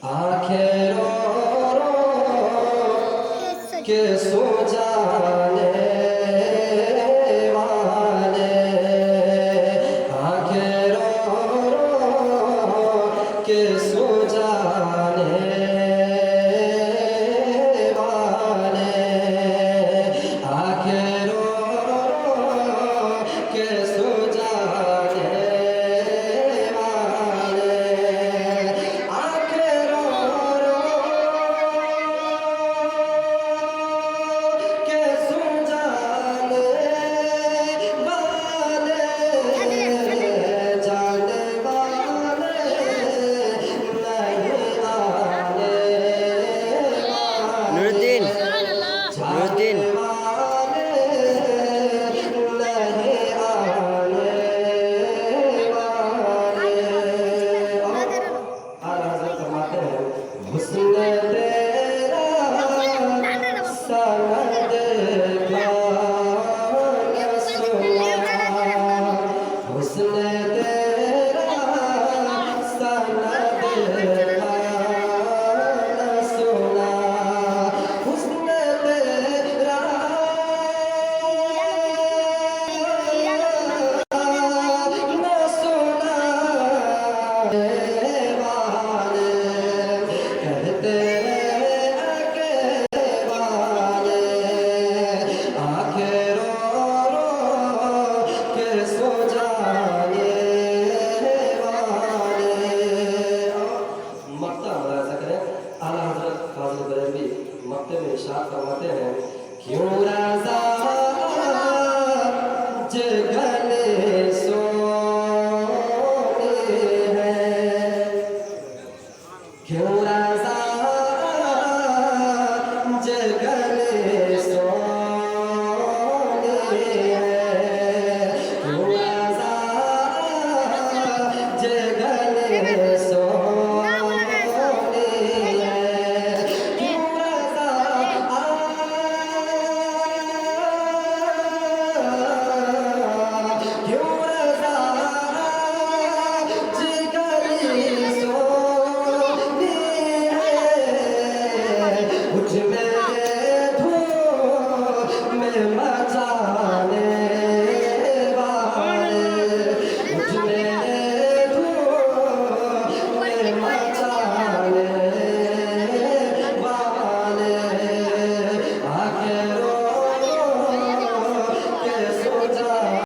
आखिरों के सो जाने वाले, आखिरों के सो जाने वाले, आखिरों के सो जाने নুরুদ্দিন নুরুদ্দিন मक्ते में इरशाद फरमाते हैं, क्यों राज़ा जगले सोते हैं, क्यों राज़ा जगले सोते हैं, क्यों राज़ा जगले